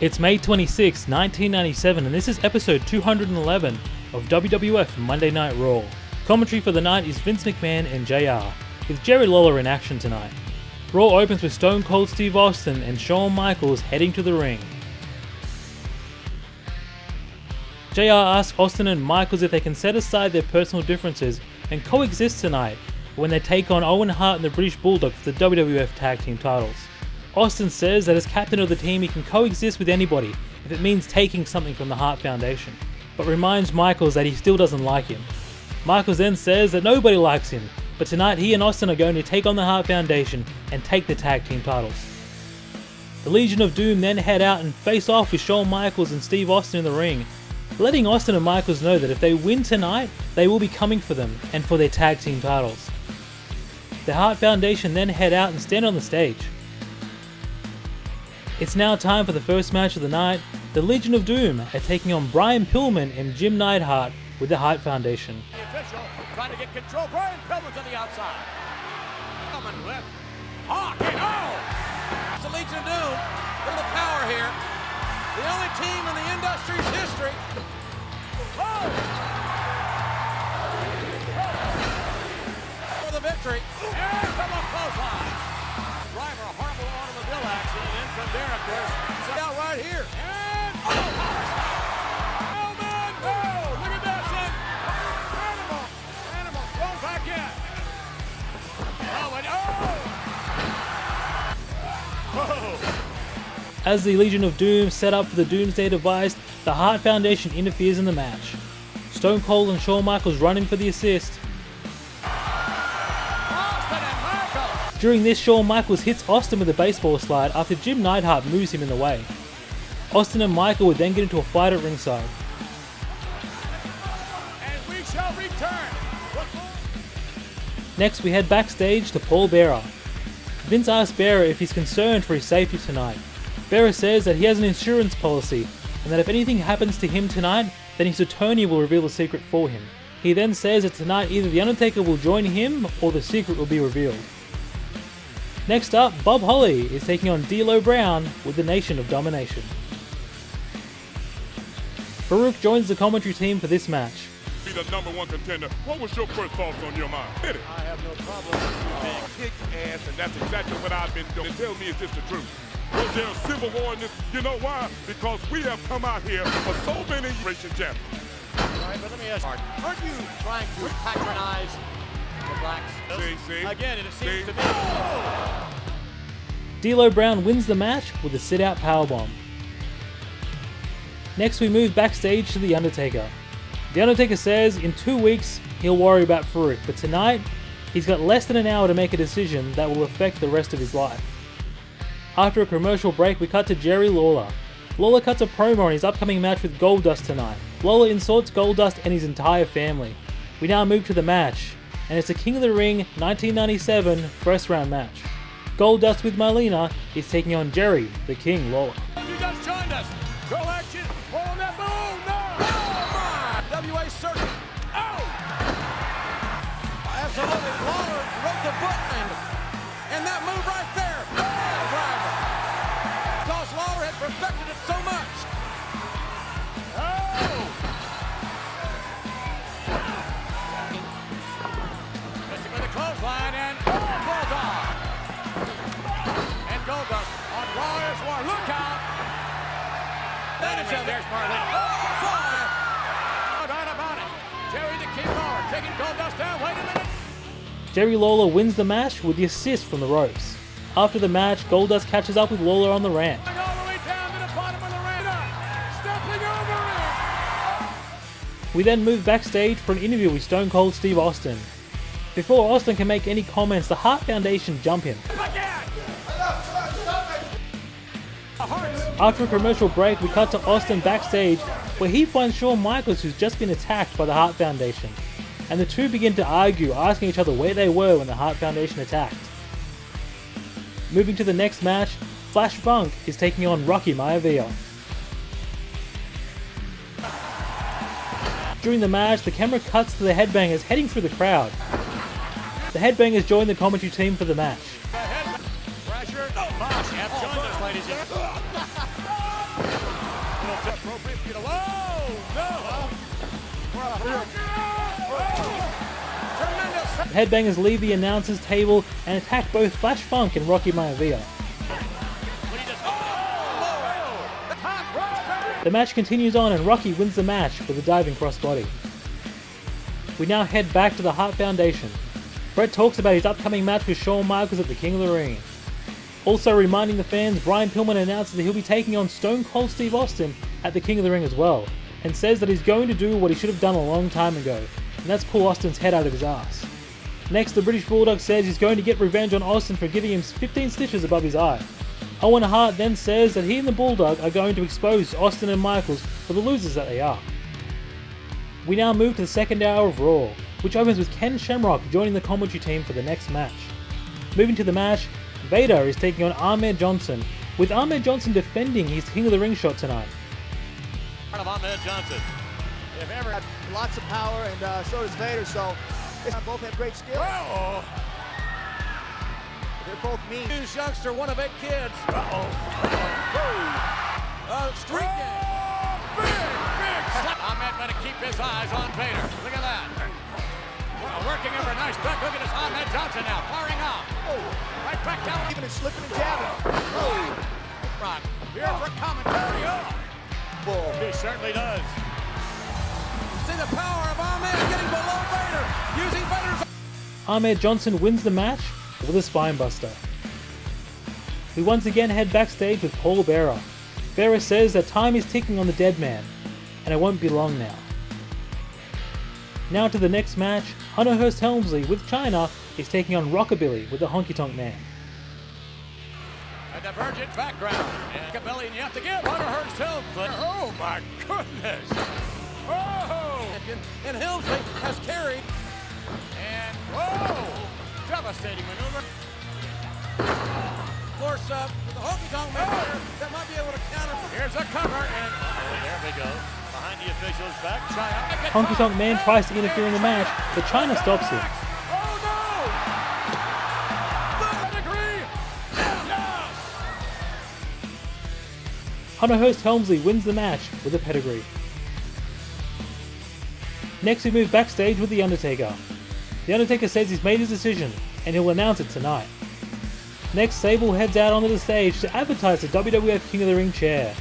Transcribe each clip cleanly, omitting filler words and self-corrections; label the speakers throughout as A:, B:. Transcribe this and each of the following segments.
A: It's May 26, 1997, and this is episode 211 of WWF Monday Night Raw. Commentary for the night is Vince McMahon and JR, with Jerry Lawler in action tonight. Raw opens with Stone Cold Steve Austin and Shawn Michaels heading to the ring. JR asks Austin and Michaels if they can set aside their personal differences and coexist tonight when they take on Owen Hart and the British Bulldog for the WWF Tag Team titles. Austin says that as captain of the team he can coexist with anybody if it means taking something from the Hart Foundation, but reminds Michaels that he still doesn't like him. Michaels then says that nobody likes him, but tonight he and Austin are going to take on the Hart Foundation and take the tag team titles. The Legion of Doom then head out and face off with Shawn Michaels and Steve Austin in the ring, letting Austin and Michaels know that if they win tonight, they will be coming for them and for their tag team titles. The Hart Foundation then head out and stand on the stage. It's now time for the first match of the night. The Legion of Doom are taking on Brian Pillman and Jim Neidhart with the Hart Foundation.
B: The official trying to get control. Brian Pillman's on the outside. Coming with Hawk. It's the Legion of Doom. Look at the power here. The only team in the industry's history. For the victory. And from a clothesline. Driver, a horrible automobile accident. In from there, of course. Sit out right here. And oh man, no! Look at that, son. Animal, thrown back in. Oh, and oh!
A: As the Legion of Doom set up for the Doomsday device, the Hart Foundation interferes in the match. Stone Cold and Shawn Michaels run in for the assist. During this, Shawn Michaels hits Austin with a baseball slide after Jim Neidhart moves him in the way. Austin and Michael would then get into a fight at ringside.
B: And we shall return.
A: Next, we head backstage to Paul Bearer. Vince asks Bearer if he's concerned for his safety tonight. Bearer says that he has an insurance policy and that if anything happens to him tonight, then his attorney will reveal the secret for him. He then says that tonight either the Undertaker will join him or the secret will be revealed. Next up, Bob Holly is taking on D'Lo Brown with the Nation of Domination. Farouk joins the commentary team for this match.
C: Be the number one contender. What was your first thoughts on your mind? Hit it.
B: I have no problem with you being
C: Kicked ass, and that's exactly what I've been doing. Tell me, is this the truth? Was there a civil war in this? You know why? Because we have come out here for so many racing champions.
B: All right, but let me ask you, aren't you trying to patronize the blacks?
C: See?
B: Again, it seems to be.
A: D'Lo Brown wins the match with a sit-out powerbomb. Next we move backstage to The Undertaker. The Undertaker says in 2 weeks he'll worry about Farouk, but tonight he's got less than an hour to make a decision that will affect the rest of his life. After a commercial break we cut to Jerry Lawler. Lawler cuts a promo on his upcoming match with Goldust tonight. Lawler insults Goldust and his entire family. We now move to the match, and it's a King of the Ring 1997 first round match. Goldust with Marlena is taking on Jerry, the King Lawler.
B: You just joined us. Go action. On that boom. No. Oh, WA circuit. Oh. Absolutely. Lawler wrote the book and that move right there. Driver. Because Lawler had perfected it so much. Oh. Missing with a clothesline and Bulldog. And Goldust on Raw is War. Look out. There's Marlene. Oh, fly. No doubt about it. Jerry the King Lawler taking Goldust down. Wait a minute.
A: Jerry Lawler wins the match with the assist from the ropes. After the match, Goldust catches up with Lawler on the ramp.
B: All the way down to the bottom of the ramp. Stepping over it.
A: We then move backstage for an interview with Stone Cold Steve Austin. Before Austin can make any comments, the Hart Foundation jump him. After a commercial break, we cut to Austin backstage where he finds Shawn Michaels, who's just been attacked by the Hart Foundation. And the two begin to argue, asking each other where they were when the Hart Foundation attacked. Moving to the next match, Flash Funk is taking on Rocky Maivia. During the match, the camera cuts to the Headbangers heading through the crowd. The Headbangers join the commentary team for the match.
B: Pressure. Oh, Bosch. Join us, ladies and gentlemen.
A: The Headbangers leave the announcers table and attack both Flash Funk and Rocky Maivia. The match continues on and Rocky wins the match with a diving crossbody. We now head back to the Hart Foundation. Bret talks about his upcoming match with Shawn Michaels at the King of the Ring. Also reminding the fans, Brian Pillman announces that he'll be taking on Stone Cold Steve Austin at the King of the Ring as well, and says that he's going to do what he should have done a long time ago, and that's pull Austin's head out of his ass. Next, the British Bulldog says he's going to get revenge on Austin for giving him 15 stitches above his eye. Owen Hart then says that he and the Bulldog are going to expose Austin and Michaels for the losers that they are. We now move to the second hour of Raw, which opens with Ken Shamrock joining the commentary team for the next match. Moving to the match, Vader is taking on Ahmed Johnson, with Ahmed Johnson defending his King of the Ring shot tonight.
B: Part of Ahmed Johnson.
D: If ever had lots of power, and so does Vader, so they both have great skill.
B: Uh-oh.
D: They're both mean.
B: News youngster, one of 8 kids. Street game. Big slap. Ahmed going to keep his eyes on Vader. Look at that. Working over a nice duck. Look at this Ahmed Johnson now, firing off. Right back down.
D: Even slipping and jabbing.
B: Rock, here for commentary.
D: Bull.
B: He certainly does. See the power of Ahmed getting below Vader, using Vader's...
A: Ahmed Johnson wins the match with a spinebuster. We once again head backstage with Paul Bearer. Bearer says that time is ticking on the dead man, and it won't be long now. Now to the next match, Hunter Hearst Helmsley with China is taking on Rockabilly with the Honky Tonk Man.
B: A divergent background, and Rockabilly, and you have to give Hunter Hearst Helmsley. Oh my goodness! Oh! And Helmsley has carried, and whoa! Devastating maneuver. Of course, with the Honky Tonk Man, that might be able to counter. Here's a cover, and there we go. Behind the officials, back China.
A: Honky Tonk Man tries to interfere in the match, but China stops it.
B: Oh no! The pedigree! Yes!
A: Hunter Hearst Helmsley wins the match with a pedigree. Next we move backstage with The Undertaker. The Undertaker says he's made his decision, and he'll announce it tonight. Next, Sable heads out onto the stage to advertise the WWF King of the Ring chair.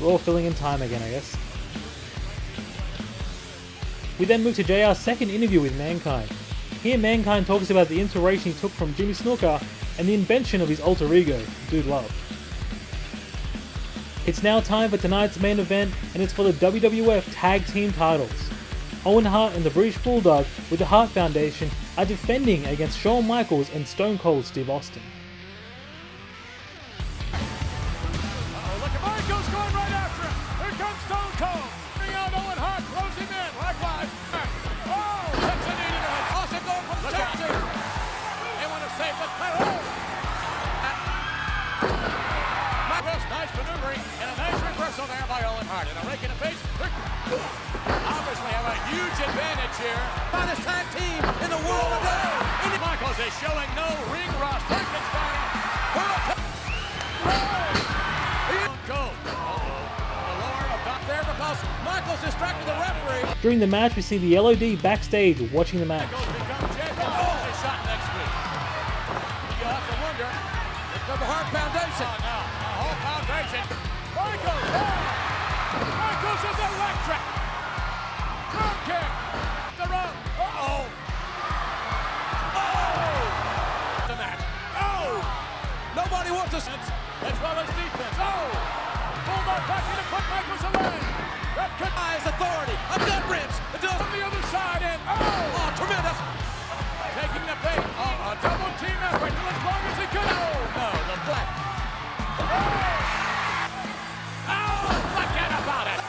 A: We're all filling in time again, I guess. We then move to JR's second interview with Mankind. Here Mankind talks about the inspiration he took from Jimmy Snuka and the invention of his alter ego, Dude Love. It's now time for tonight's main event, and it's for the WWF Tag Team titles. Owen Hart and the British Bulldog with the Hart Foundation are defending against Shawn Michaels and Stone Cold Steve Austin.
B: Look at Michaels going right after him. Here comes Stone Cold. Bring out Owen Hart, throws him in. Likewise. Oh, that's a knee to the head. Austin going for the tag. They want to save the title. Michaels, nice maneuvering, and a nice reversal there by Owen Hart. And a rake in the face. Obviously have a huge advantage here. Finest tag team in the world today. Michaels is showing no ring rust. Michaels distracted the referee.
A: During the match, we see the LOD backstage watching the match.
B: Michaels becomes champion. Oh, shot next week. You have to wonder if the Hart Foundation. Oh, no. The whole foundation. Michaels. Oh. Michaels is electric. Drop kick. The run. Uh-oh. Oh. The match. Oh. Nobody wants to. As well as defense. Oh. Bulldog back in to put Michaels away. That denies authority. A dead ribs. It does on the other side. And oh, tremendous. Taking the bait. A double team effort. As long as he can. Oh, no. The black. Oh, forget about it.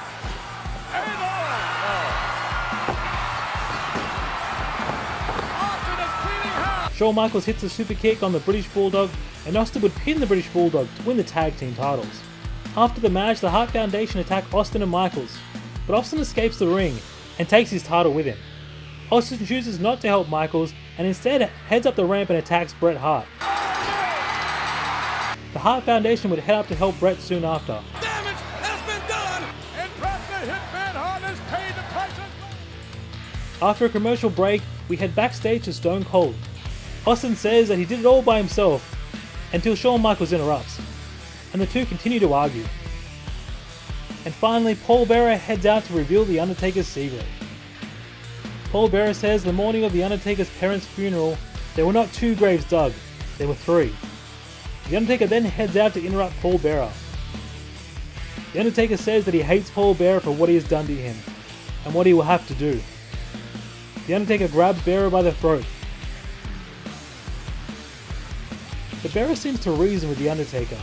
B: Austin is cleaning house.
A: Shawn Michaels hits a super kick on the British Bulldog, and Austin would pin the British Bulldog to win the tag team titles. After the match, the Hart Foundation attack Austin and Michaels, but Austin escapes the ring and takes his title with him. Austin chooses not to help Michaels and instead heads up the ramp and attacks Bret Hart. The Hart Foundation would head up to help Bret soon after.
B: Damage has been done, and Bret the Hitman Hart has paid the price.
A: After a commercial break, we head backstage to Stone Cold. Austin says that he did it all by himself, until Shawn Michaels interrupts, and the two continue to argue. And finally, Paul Bearer heads out to reveal the Undertaker's secret. Paul Bearer says the morning of the Undertaker's parents' funeral, there were not 2 graves dug, there were 3. The Undertaker then heads out to interrupt Paul Bearer. The Undertaker says that he hates Paul Bearer for what he has done to him, and what he will have to do. The Undertaker grabs Bearer by the throat. But Bearer seems to reason with the Undertaker.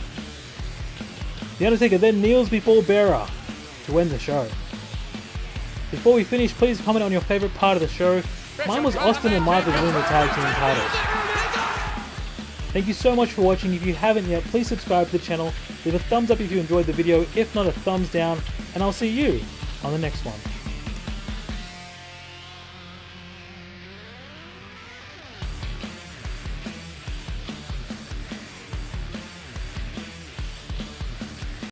A: The Undertaker then kneels before Bearer to end the show. Before we finish, please comment on your favourite part of the show. Mine was Austin and Michaels winning the tag team titles. Thank you so much for watching. If you haven't yet, please subscribe to the channel, leave a thumbs up if you enjoyed the video, if not a thumbs down, and I'll see you on the next one.